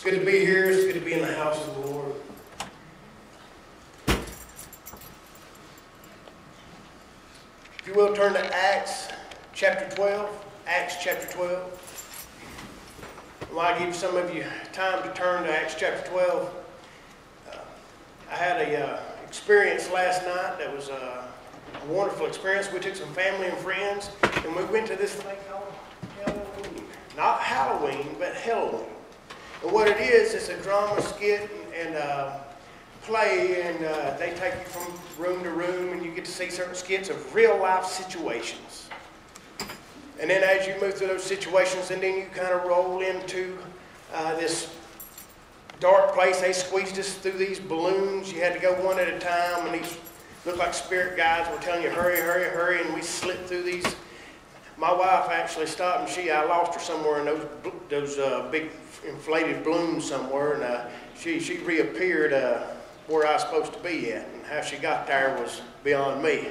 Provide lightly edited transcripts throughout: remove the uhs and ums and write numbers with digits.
good to be here. It's good to be in the house of the Lord. If you will, turn to Acts chapter 12. Acts chapter 12. While I give some of you time to turn to Acts chapter 12, I had a experience last night that was a wonderful experience. We took some family and friends, and we went to this thing called Halloween. Not Halloween, but Halloween. And what it is, it's a drama skit and play, and they take you from room to room, and you get to see certain skits of real-life situations. And then as you move through those situations, and then you kind of roll into this dark place. They squeezed us through these balloons. You had to go one at a time, and these looked like spirit guides were telling you, hurry, hurry, hurry, and we slipped through these. My wife actually stopped, and I lost her somewhere in those big inflated balloons somewhere, and she reappeared where I was supposed to be at, and how she got there was beyond me.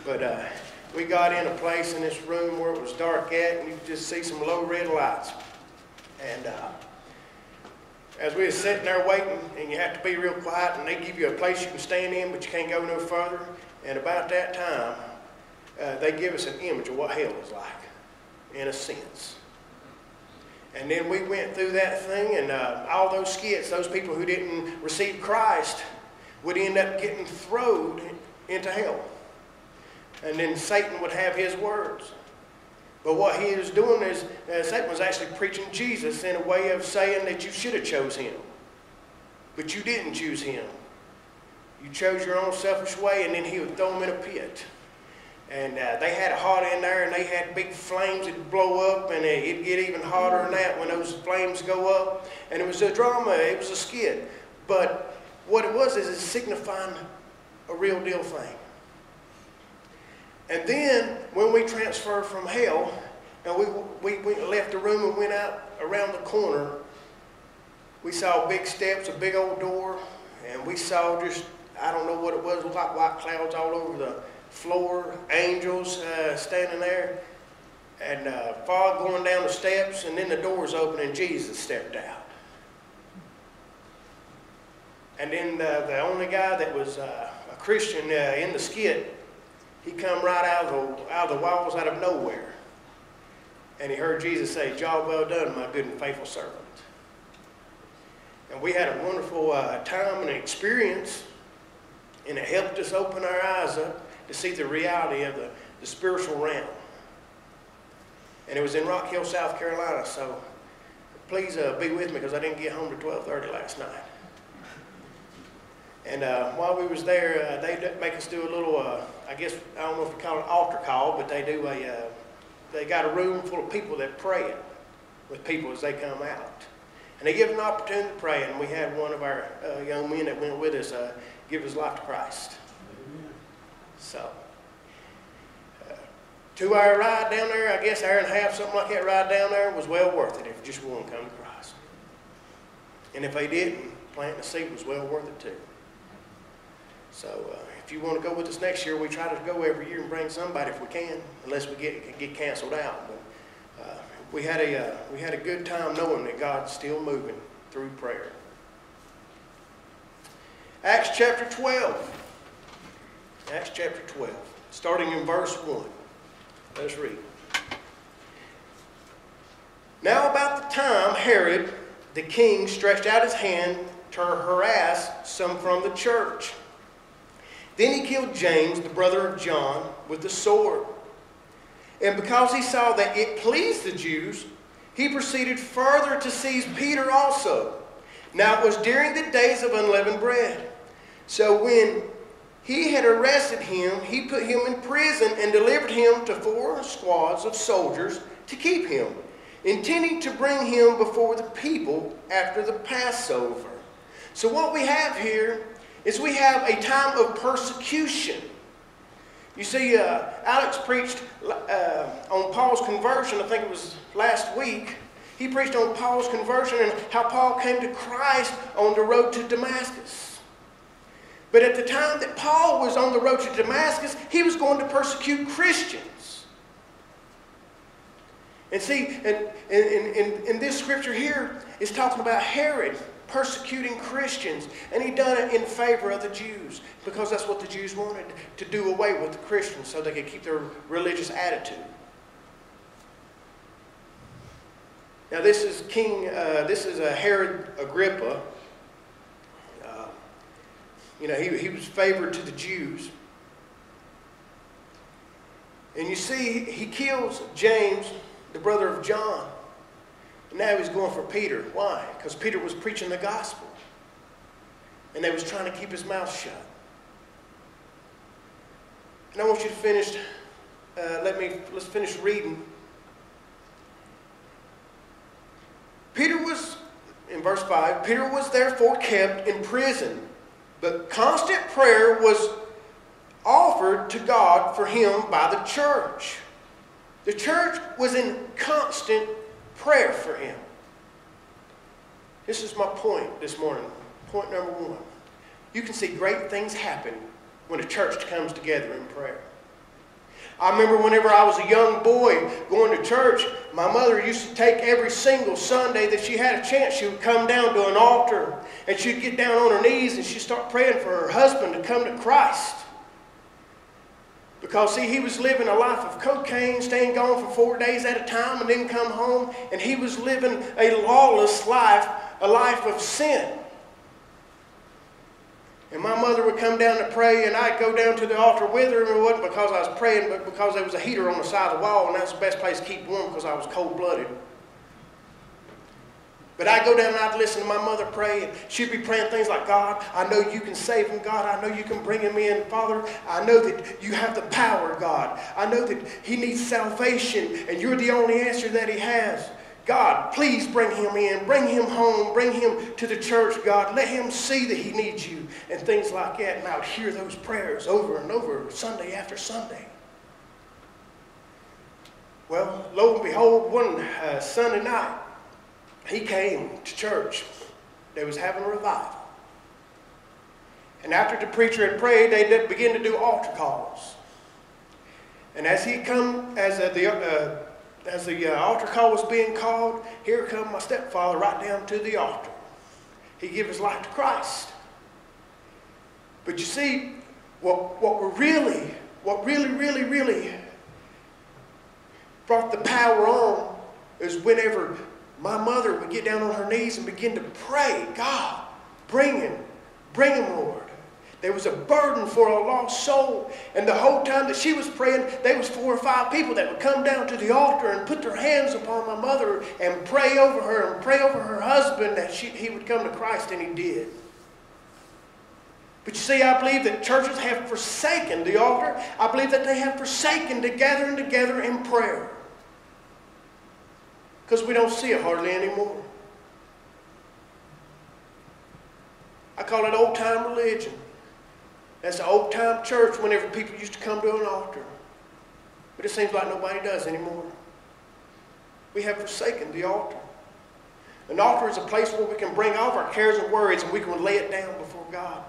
But we got in a place in this room where it was dark at, and you could just see some low red lights. And as we were sitting there waiting, and you have to be real quiet, and they give you a place you can stand in, but you can't go no further. And about that time, they give us an image of what hell is like, in a sense. And then we went through that thing, and all those skits, those people who didn't receive Christ would end up getting thrown into hell. And then Satan would have his words. But what he was doing is, Satan was actually preaching Jesus in a way of saying that you should have chose him. But you didn't choose him. You chose your own selfish way, and then he would throw them in a pit. And they had it hot in there, and they had big flames that would blow up, and it'd get even hotter than that when those flames go up. And it was a drama, it was a skit. But what it was is it's signifying a real deal thing. And then when we transferred from hell, and we left the room and went out around the corner, we saw big steps, a big old door, and we saw just, I don't know what it was, it looked like white clouds all over the floor, angels standing there, and fog going down the steps, and then the doors open and Jesus stepped out. And then the only guy that was a Christian in the skit, he come right out of the walls, out of nowhere, and he heard Jesus say, "Job well done, my good and faithful servant." And we had a wonderful time and experience, and it helped us open our eyes up to see the reality of the spiritual realm. And it was in Rock Hill, South Carolina, so please be with me because I didn't get home to 12:30 last night. And while we was there, they make us do a little, I guess, I don't know if we call it altar call, but they do they got a room full of people that pray with people as they come out. And they give them an opportunity to pray, and we had one of our young men that went with us give his life to Christ. So, 2-hour ride down there, I guess, hour and a half, something like that, ride down there was well worth it if you just want to come to Christ. And if they didn't, planting a seed was well worth it too. So, if you want to go with us next year, we try to go every year and bring somebody if we can, unless we get canceled out. But we had a good time knowing that God's still moving through prayer. Acts chapter 12. Acts chapter 12, starting in verse 1. Let's read. Now about the time Herod the king stretched out his hand to harass some from the church. Then he killed James, the brother of John, with the sword. And because he saw that it pleased the Jews, he proceeded further to seize Peter also. Now it was during the days of unleavened bread. So when he had arrested him, he put him in prison and delivered him to 4 squads of soldiers to keep him, intending to bring him before the people after the Passover. So what we have here is we have a time of persecution. You see, Alex preached on Paul's conversion, I think it was last week. He preached on Paul's conversion and how Paul came to Christ on the road to Damascus. But at the time that Paul was on the road to Damascus, he was going to persecute Christians. And see, in this scripture here, it's talking about Herod persecuting Christians. And he done it in favor of the Jews, because that's what the Jews wanted, to do away with the Christians so they could keep their religious attitude. Now this is Herod Agrippa. He was favored to the Jews. And you see, he kills James, the brother of John. And now he's going for Peter. Why? Because Peter was preaching the gospel. And they was trying to keep his mouth shut. And I want you to finish, let's finish reading. Peter was, in verse 5, Peter was therefore kept in prison, but constant prayer was offered to God for him by the church. The church was in constant prayer for him. This is my point this morning. Point number 1. You can see great things happen when a church comes together in prayer. I remember whenever I was a young boy going to church, my mother used to take every single Sunday that she had a chance, she would come down to an altar and she'd get down on her knees and she'd start praying for her husband to come to Christ. Because, see, he was living a life of cocaine, staying gone for 4 days at a time and then come home, and he was living a lawless life, a life of sin. And my mother would come down to pray, and I'd go down to the altar with her, and it wasn't because I was praying, but because there was a heater on the side of the wall, and that's the best place to keep warm because I was cold-blooded. But I'd go down and I'd listen to my mother pray, and she'd be praying things like, God, I know you can save him, God. I know you can bring him in, Father. I know that you have the power, God. I know that he needs salvation, and you're the only answer that he has. God, please bring him in, bring him home, bring him to the church, God. Let him see that he needs you, and things like that. And I would hear those prayers over and over, Sunday after Sunday. Well, lo and behold, one Sunday night, he came to church. They was having a revival. And after the preacher had prayed, they did begin to do altar calls. And as the altar call was being called, here come my stepfather right down to the altar. He gave his life to Christ. But you see, what really brought the power on is whenever my mother would get down on her knees and begin to pray, God, bring him, Lord. There was a burden for a lost soul. And the whole time that she was praying, there was 4 or 5 people that would come down to the altar and put their hands upon my mother and pray over her and pray over her husband that he would come to Christ, and he did. But you see, I believe that churches have forsaken the altar. I believe that they have forsaken gathering together in prayer. Because we don't see it hardly anymore. I call it old-time religion. That's the old-time church whenever people used to come to an altar. But it seems like nobody does anymore. We have forsaken the altar. An altar is a place where we can bring all of our cares and worries and we can lay it down before God.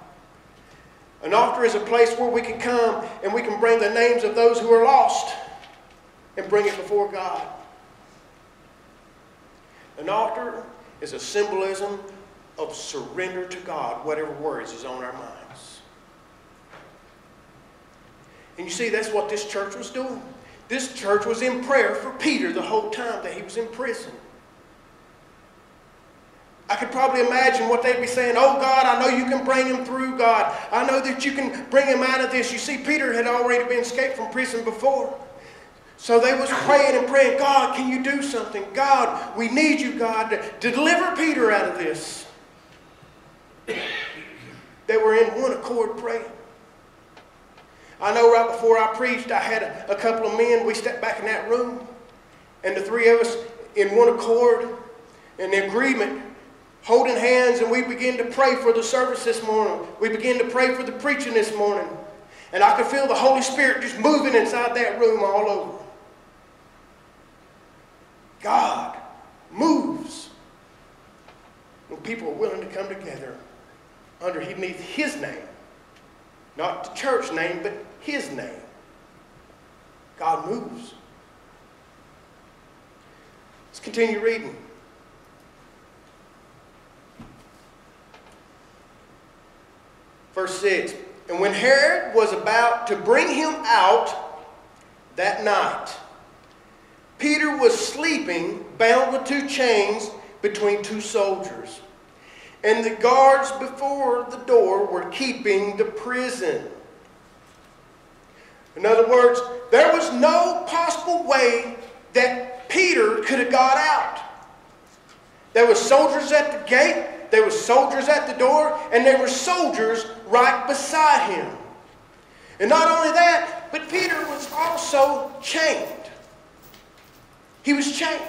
An altar is a place where we can come and we can bring the names of those who are lost and bring it before God. An altar is a symbolism of surrender to God, whatever worries is on our minds. And you see, that's what this church was doing. This church was in prayer for Peter the whole time that he was in prison. I could probably imagine what they'd be saying. Oh, God, I know you can bring him through, God. I know that you can bring him out of this. You see, Peter had already been escaped from prison before. So they was praying and praying, God, can you do something? God, we need you, God, to deliver Peter out of this. They were in one accord praying. I know right before I preached, I had a couple of men. We stepped back in that room, and the 3 of us in one accord, in agreement, holding hands, and we began to pray for the service this morning. We began to pray for the preaching this morning. And I could feel the Holy Spirit just moving inside that room all over. God moves when people are willing to come together underneath his name. Not the church name, but his name. God moves. continue reading. Verse 6. And when Herod was about to bring him out that night, Peter was sleeping, bound with 2 chains between 2 soldiers. And the guards before the door were keeping the prison. In other words, there was no possible way that Peter could have got out. There were soldiers at the gate, there were soldiers at the door, and there were soldiers right beside him. And not only that, but Peter was also chained. He was chained.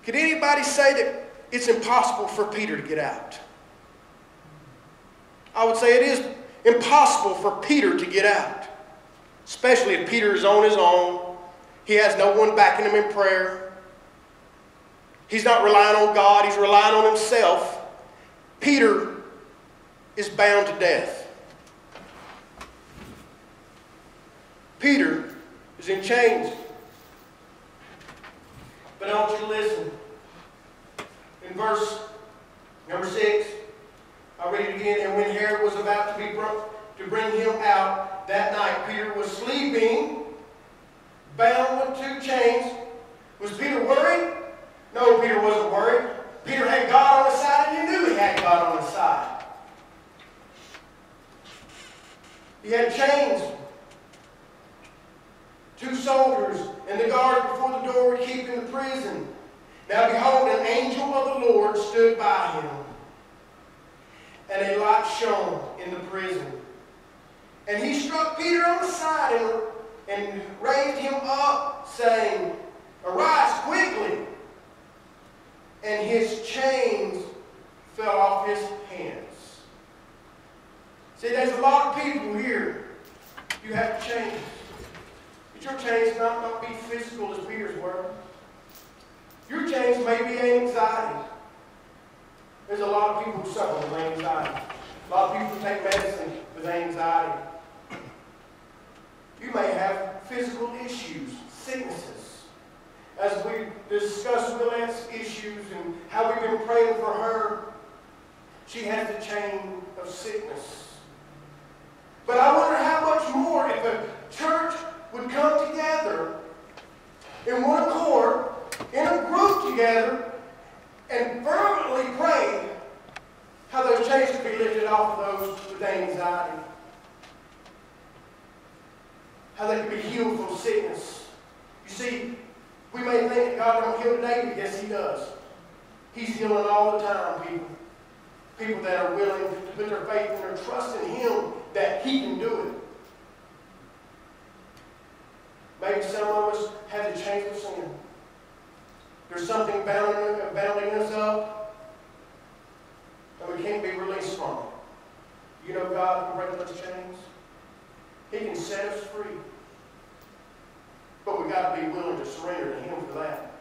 Could anybody say that it's impossible for Peter to get out? I would say it is impossible for Peter to get out. Especially if Peter is on his own. He has no one backing him in prayer. He's not relying on God. He's relying on himself. Peter is bound to death. Peter is in chains. But I want you to listen. In verse number 6, I'll read it again. And when Herod was about to bring him out that night, Peter was sleeping, bound with 2 chains. Was Peter worried? No, Peter wasn't worried. Peter had God on his side, and he knew he had God on his side. He had chains. 2 soldiers and the guards before the door were keeping the prison. Now behold, an angel of the Lord stood by him, and a light shone in the prison. And he struck Peter on the side and raised him up, saying, Arise quickly. And his chains fell off his hands. See, there's a lot of people here. You have chains. But your chains not be physical as Peter's were. Your chains may be anxiety. There's a lot of people who suffer with anxiety. A lot of people who take medicine with anxiety. You may have physical issues, sicknesses. As we discussed Willette's issues and how we've been praying for her, she has a chain of sickness. But I wonder how much more if a church would come together in one accord, in a group together, and fervently pray how those chains could be lifted off of those with anxiety. How they could be healed from sickness. You see, we may think that God don't heal today, but yes, He does. He's healing all the time, people. People that are willing to put their faith and their trust in Him that He can do it. Maybe some of us have the chains of sin. There's something bounding us up, and we can't be released from it. You know God can break those chains. He can set us free. But we've got to be willing to surrender to Him for that.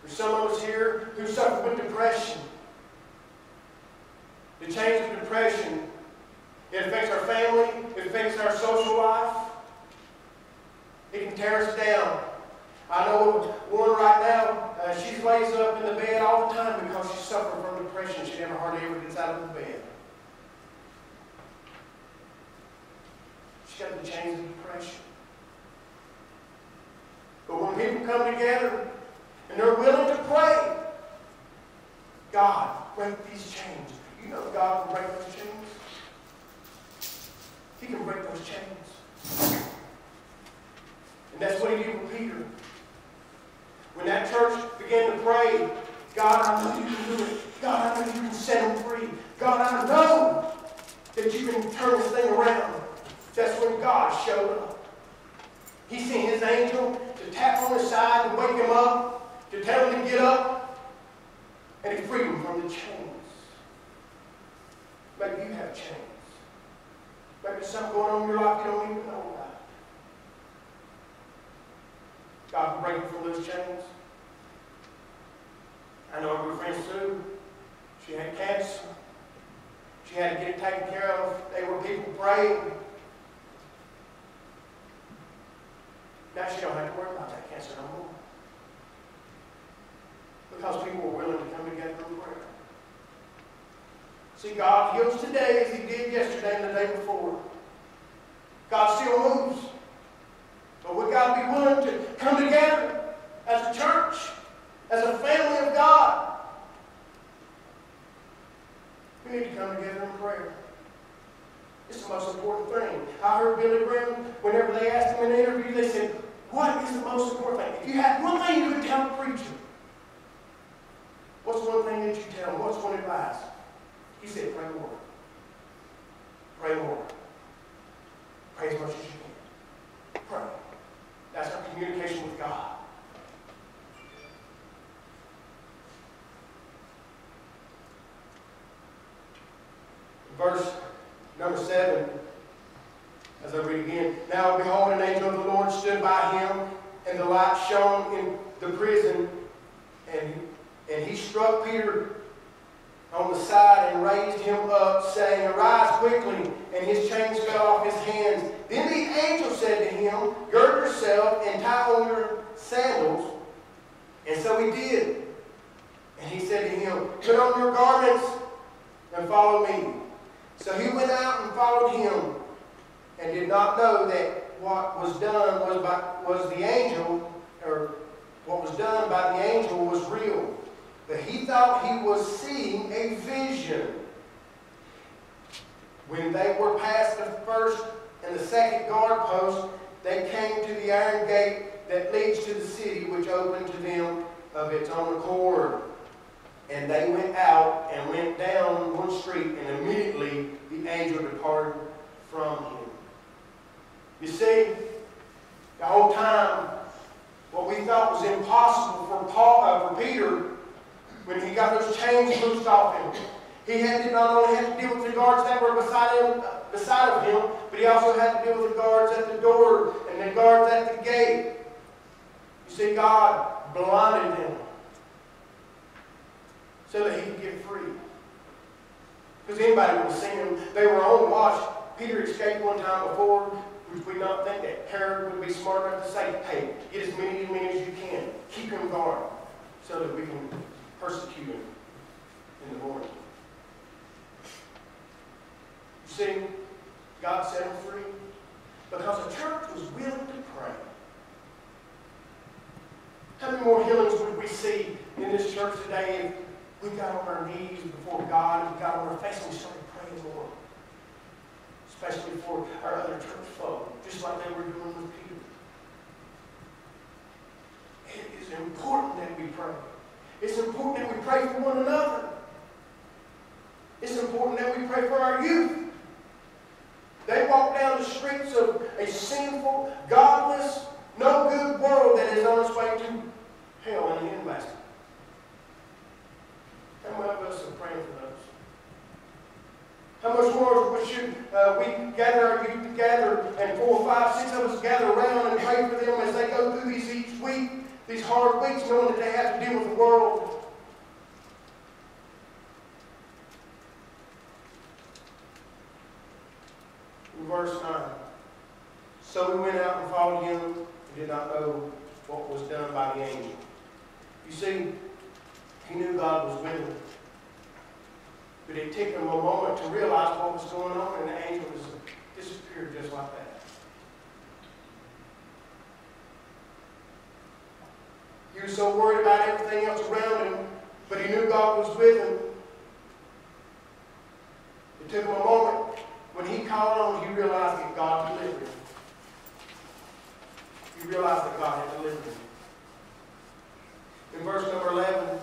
There's some of us here who suffer with depression. The chains of depression, it affects our family, it affects our social life. It can tear us down. I know one right now, she lays up in the bed all the time because she's suffering from depression. She never hardly ever gets out of the bed. She's got the chains of depression. But when people come together and they're willing to pray, God, break these chains. You know God can break those chains. He can break those chains. And that's what He did with Peter. When that church began to pray, God, I know You can do it. God, I know You can set them free. God, I know that You can turn this thing around. That's when God showed up. He sent His angel to tap on his side, to wake him up, to tell him to get up, and He freed him from the chains. Maybe you have chains. Maybe there's something going on in your life you don't even know about. God can break you from those chains. I know our friend Sue. She had cancer. She had to get it taken care of. They were people praying. Now she don't have to worry about that cancer no more. Because people were willing to come together in prayer. See, God heals today as He did yesterday and the day before. God still moves. But we've got to be willing to come together as a church, as a family of God. We need to come together in prayer. It's the most important thing. I heard Billy Graham, whenever they asked him in an interview, they said, what is the most important thing? If you had one thing you could tell a preacher, what's one thing that you tell him? What's one advice? He said, pray more. Pray more. Pray as much as you can. Pray. That's our communication with God. Verse number 7, as I read again. Now behold, an angel of the Lord stood by him, and the light shone in the prison, and he struck Peter on the side and raised him up, saying, Arise quickly, and his chains fell off his hands. Then the angel said to him, Gird yourself and tie on your sandals. And so he did. And he said to him, Put on your garments and follow me. So he went out and followed him, and did not know that what was done was the angel, or what was done by the angel was real. But he thought he was seeing a vision. When they were past the first and the second guard post, they came to the iron gate that leads to the city, which opened to them of its own accord. And they went out and went down one street, and immediately the angel departed from him. You see, the whole time, what we thought was impossible for Peter, when he got those chains loosed off him, he did not only have to deal with the guards that were beside of him, but he also had to deal with the guards at the door and the guards at the gate. You see, God blinded them so that he could get free. Because anybody would have seen them. They were on watch. Peter escaped one time before, which we not think that Herod would be smart enough to say, hey, get as many as you can. Keep him guard so that we can persecute him in the morning. You see, God set him free because the church was willing to pray. How many more healings would we see in this church today if we got on our knees before God and we got on our face and we started praying more? Especially for our other church folk, just like they were doing with Peter. It is important that we pray. It's important that we pray for one another. It's important that we pray for our youth. They walk down the streets of a sinful, godless, no good world that is on its way to hell in the handbasket. How many of us are praying for those? How much more should we gather our youth together and 4, 5, 6 of us gather around and pray for them as they go through each week, these hard weeks, knowing that they have to deal with the world. In verse 9, so we went out and followed him and did not know what was done by the angel. You see, he knew God was with him. But it took him a moment to realize what was going on, and the angel disappeared just like that. He was so worried about everything else around him, but he knew God was with him. It took him a moment. When he called on, he realized that God delivered him. He realized that God had delivered him. In verse number 11,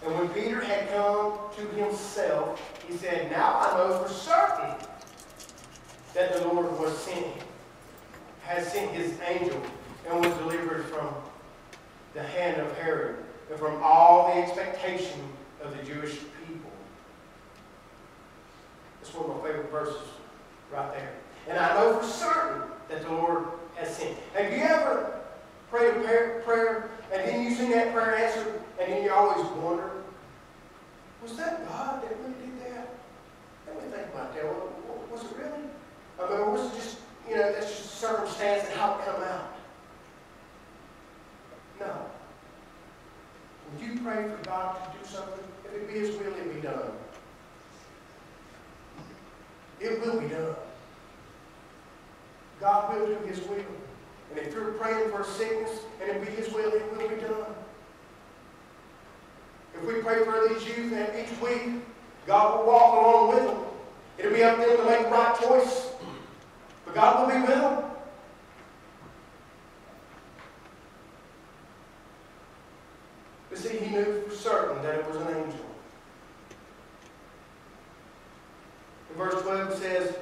and when Peter had come to himself, he said, Now I know for certain that the Lord has sent his angel and was delivered from the hand of Herod and from all the expectation of the Jewish people. That's one of my favorite verses right there. And I know for certain that the Lord has sent. Have you ever prayed a prayer and then you seen that prayer answered and then you always wonder, was that God that really did that? Let me think about that. Was it really? I mean, or was it just, that's just circumstance and how it come out? pray for God to do something, if it be His will, it be done. It will be done. God will do His will. And if you're praying for a sickness and it be His will, it will be done. If we pray for these youth and each week, God will walk along with them. It'll be up to them to make the right choice. But God will be with them. But see, He knew for certain that it was an angel. In verse 12 it says,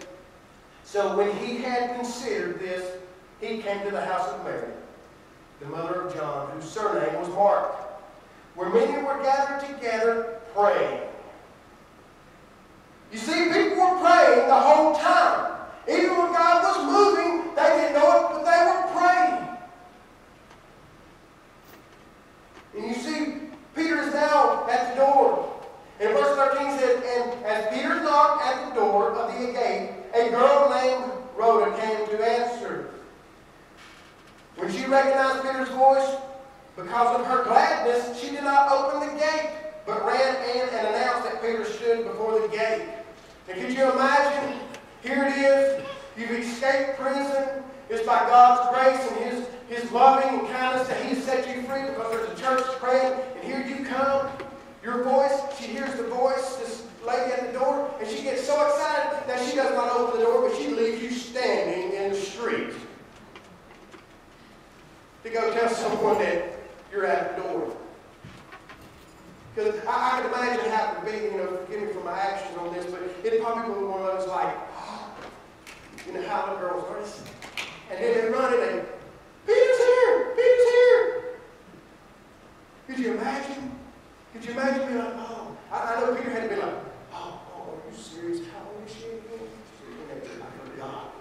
so when he had considered this, he came to the house of Mary, the mother of John, whose surname was Mark, where many were gathered together praying. You see, people were praying the whole time. Even when God was moving, they didn't know it, but they were praying. And you see, Peter is now at the door. And verse 13 says, and as Peter knocked at the door of the gate, a girl named Rhoda came to answer. When she recognized Peter's voice, because of her gladness, she did not open the gate, but ran in and announced that Peter stood before the gate. And could you imagine? Here it is. You've escaped prison. It's by God's grace and His loving and kindness that He has set you free because there's a church praying. And here you come. Your voice, she hears the voice, this lady at the door, and she gets so excited that she does not open the door, but she leaves you standing in the street to go tell someone that you're at the door. Because I can imagine how it would be, forgive me for my actions on this, but it'd probably be one of those like, how the girls are. And then they run and they, Peter's here! Peter's here! Could you imagine? Could you imagine being like, oh, I know Peter had to be like, oh, are you serious? How old is she again? I forgot.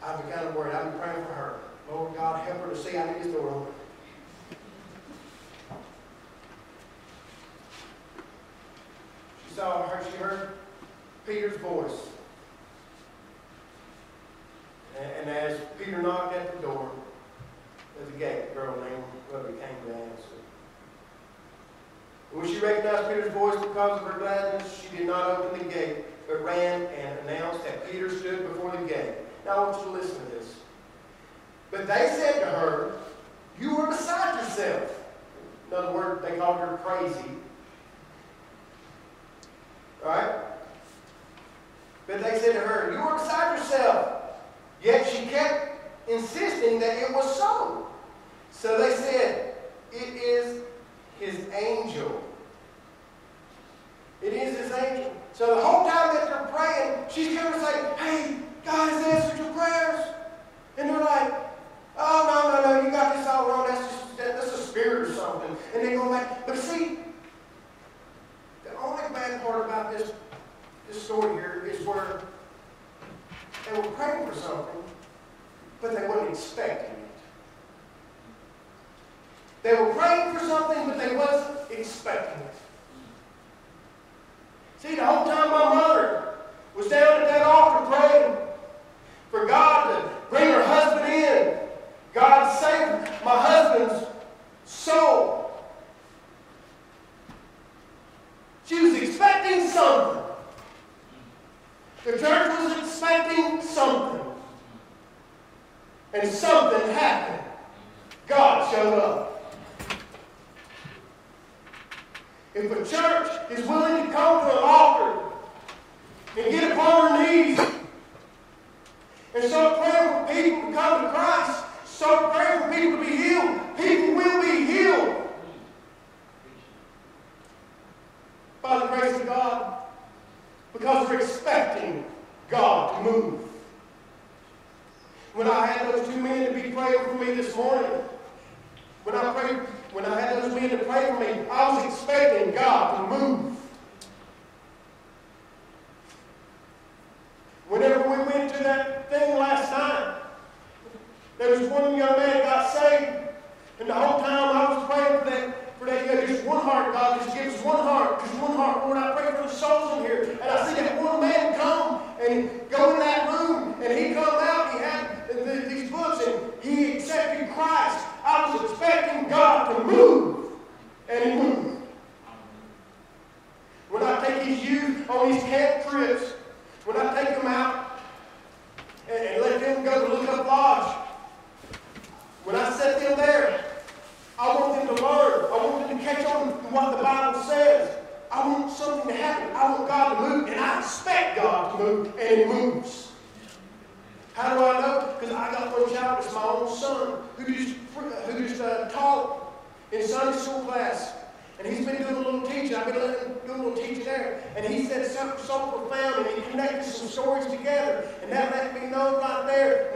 I've been kind of worried. I've been praying for her. Lord God, help her to see I need this door open. She heard Peter's voice. And as Peter knocked at the door, there's a gate, a girl named Rhoda came to answer. And when she recognized Peter's voice because of her gladness, she did not open the gate, but ran and announced that Peter stood before the gate. Now I want you to listen to this. But they said to her, you are beside yourself. In other words, they called her crazy. Right? But they said to her, you are beside yourself. Yet she kept insisting that it was so. So they said, it is His angel. It is His angel. So the whole time that they're praying, she's coming to say, hey, God has answered your prayers. And they're like, oh, no, you got this all wrong. That's a spirit or something. And they go back. But see, the only bad part about this story here is where they were praying for something, but they weren't expecting it. They were praying for something, but they wasn't expecting it. See, the whole time my mother was down at that altar praying for God to bring her husband in. God saved my husband's soul. She was expecting something. The church was expecting something. And something happened. God showed up. If a church is willing to come to an altar and get upon their knees and start praying for people to come to Christ, start praying for people to be healed, people will be healed. By the grace of God, because they're expecting God to move. When I had those two men to be praying for me this morning, when I had those men to pray for me, I was expecting God to move. Whenever we went to that thing last night, there was one young man got saved, and the whole time I was praying for that just one heart, God, just give us one heart, Lord, I pray for the souls in here. And I see that one man come and go in that room, and he come out, he had these books Christ, I was expecting God to move. And He moved. When I take His youth on these camp trips, when I take them out and let them go to look up lodge, when I set them there, I want them to learn. I want them to catch on to what the Bible says. I want something to happen. I want God to move, and I expect God to move, and He moves. How do I know? Because I got one child, it's my own son, who just taught in Sunday school class. And he's been doing a little teaching. I've been letting him do a little teaching there. And he said something so profound, and he connected some stories together. And that let me know right there,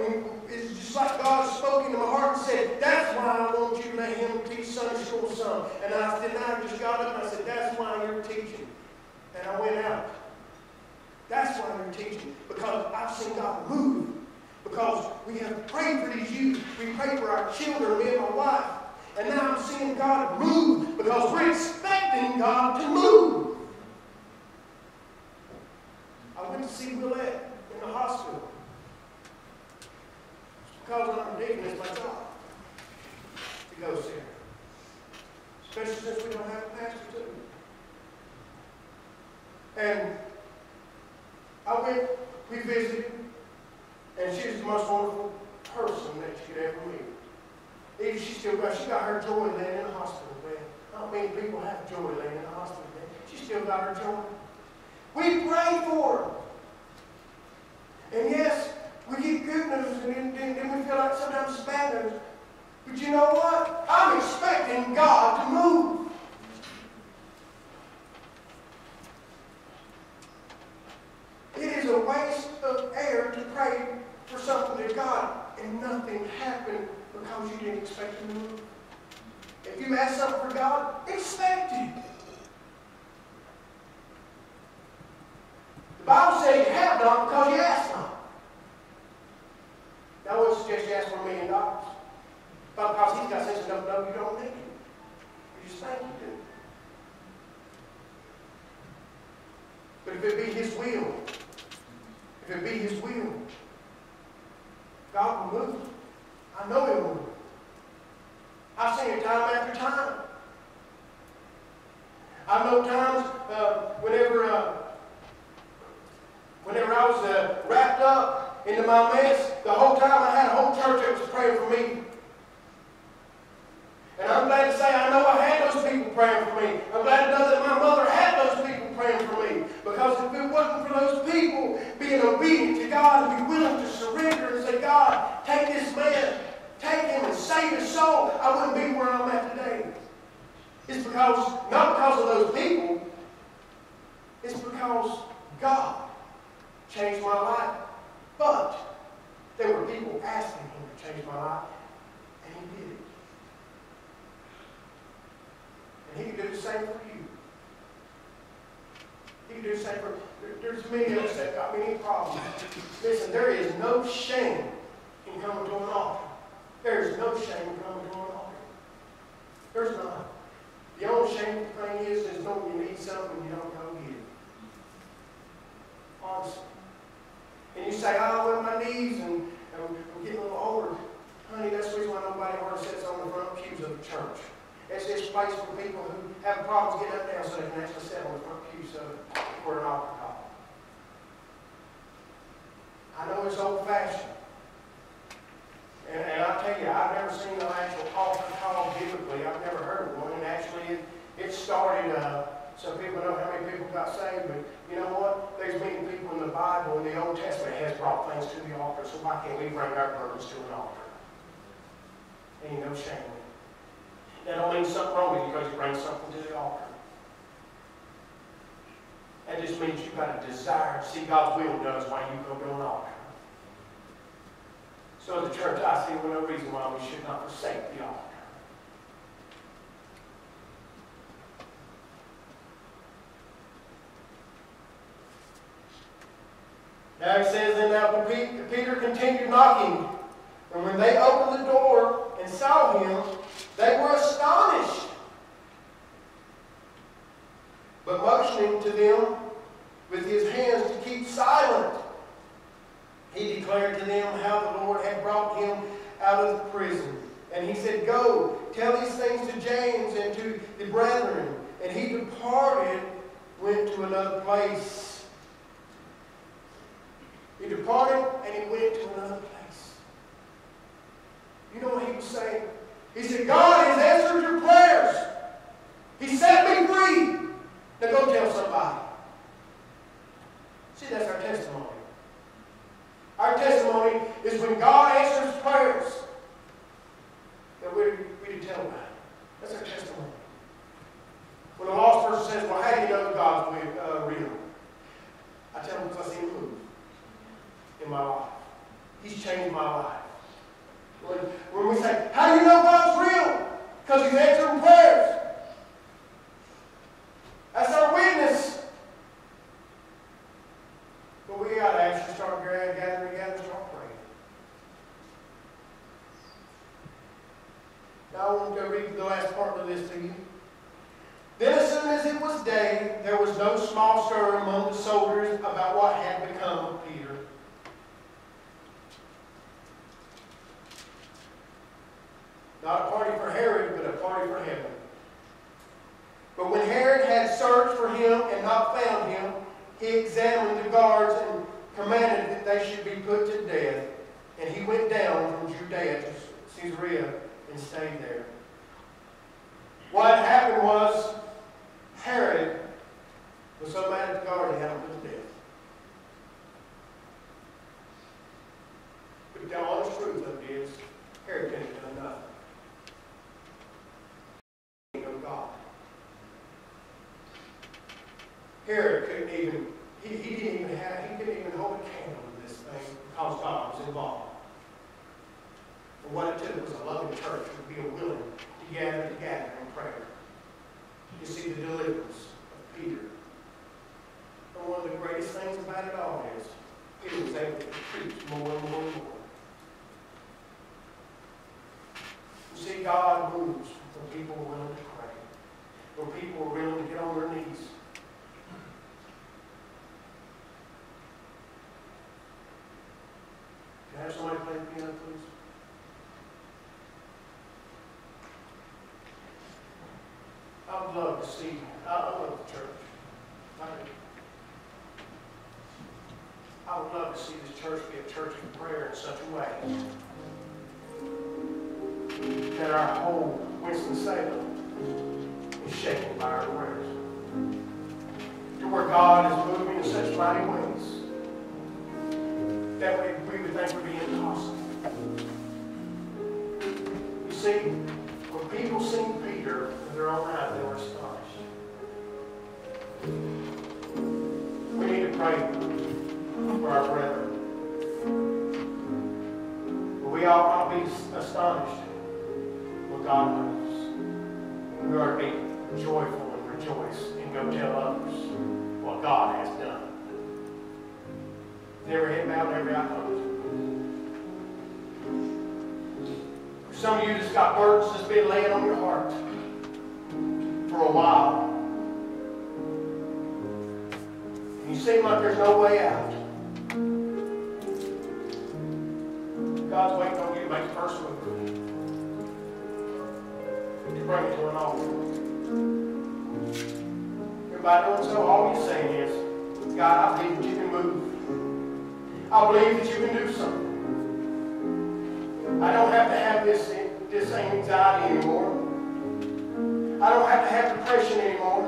it's just like God spoke into my heart and said, that's why I want you to let him teach Sunday school some. And I said, I just got up and I said, that's why you're teaching. And I went out. That's why you're teaching. Because I've seen God move. Because we have prayed for these youth. We prayed for our children, me and my wife. And now I'm seeing God move because we're expecting God to move. I went to see Willette in the hospital. Because I'm deacon, it's my job to go see her. Especially since we don't have a pastor too. And I went, we visited, and she's the most wonderful person that you could ever meet. Even she got her joy laying in the hospital bed. Not many people have joy laying in the hospital bed. She still got her joy. We pray for her. And yes, we get good news, and then we feel like sometimes it's bad news. But you know what? I'm expecting God to move. It is a waste of air to pray for something to God and nothing happened because you didn't expect Him to move. If you ask something for God, expect it. The Bible says you have not because you ask not. Now, I wouldn't suggest you ask for $1 million. But because He's got sense enough to know you don't need it. You just think you do. But if it be His will, God will move. I know He will. I've seen it time after time. I know times whenever I was wrapped up into my mess, the whole time I had a whole church that was praying for me. And I'm glad to say I know I had those people praying for me. I'm glad to know that my mother had those people praying for me. Because if it wasn't for those people being obedient to God and be willing to surrender and say, God, take this man, take him and save his soul, I wouldn't be where I'm at today. It's because, not because of those people, it's because God changed my life. But there were people asking Him to change my life, and He did it. And He can do the same for you. He can do the same for, there's many of us that got many problems. Listen, there is no shame in coming to an altar. There is no shame in coming to an altar. There's not. The only shameful thing is knowing you need something and you don't go get it. Honestly. And you say, oh, well, my knees and I'm getting a little older. Honey, that's the reason why nobody hardly sits on the front pews of the church. It's this place for people who have problems getting up and down so they can actually sit on the front pews for an altar call. I know it's old-fashioned. And I tell you, I've never seen no actual altar call biblically. I've never heard of one. And actually, it started, so people know how many people got saved. But you know what? There's many people in the Bible, in the Old Testament, has brought things to the altar. So why can't we bring our burdens to an altar? Ain't no shame in it. That don't mean something wrong with you because you bring something to the altar. That just means you've got a desire to see God's will done while you go to an altar. So as a church, I see no reason why we should not forsake the altar. Now it says, and now Peter continued knocking, and when they opened the door and saw him, they were astonished. But motioning to them with his hands to keep silent, he declared to them how the Lord had brought him out of the prison. And he said, go, tell these things to James and to the brethren. And he departed, went to another place. He departed and he went to another place. You know what he was saying? He said, God has answered your prayers. He set me free. Now go tell somebody. See, that's our testimony. Our testimony is when God answers prayers that we tell about it. That's our testimony. When a lost person says, well, how do you know God's real? I tell them because I see him move in my life. He's changed my life. When we say, how do you know God's real? Because he's answering prayers. That's our witness. But we got to actually start gathering together, start praying. Now I want to read the last part of this to you. Then as soon as it was day, there was no small stir among the soldiers about what had become of Peter. Not a party for Herod, but a party for heaven. But when Herod had searched for him and not found him, he examined the guards and commanded that they should be put to death. And he went down from Judea to Caesarea and stayed there. What happened was Herod was so mad at the guard he had him put to death. But the honest truth of it is, Herod couldn't have done nothing. God. Herod couldn't even, he couldn't even hold a candle to this thing because God was involved. And what it took was a loving church to be willing to gather together in prayer. You see the deliverance of Peter. And one of the greatest things about it all is Peter was able to preach more and more and more. You see, God moves when people are willing to pray. When people are willing to get on their knees. Can I have somebody play the piano, please? I would love to see, I love the church. I would love to see this church be a church of prayer in such a way that our whole Winston-Salem is shaken by our prayers. To where God is moving in such mighty ways that we would think would be impossible. You see, when people seen Peter with their own eyes, they were astonished. We need to pray for our brethren. But we ought not be astonished when God moves. We are to be joyful and rejoice and go tell others what God has done. Every head bowed, every eye closed. For some of you that's got burdens that's been laying on your heart for a while. And you seem like there's no way out. God's waiting on you to make the first move. You bring it to an altar. Everybody doing so, all you're saying is, God, I believe that you can move. I believe that you can do something. I don't have to have this anxiety anymore. I don't have to have depression anymore.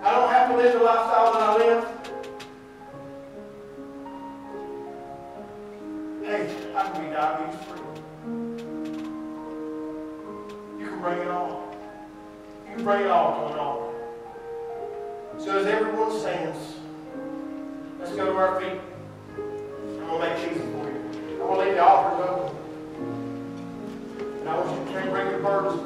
I don't have to live the lifestyle that I live. Hey, I can be diabetes free. You can bring it all. You can bring it all to an altar. So as everyone stands, let's go to our feet. I'm going to make it easy for you. I'm going to leave the altars open. And I want you to bring your burdens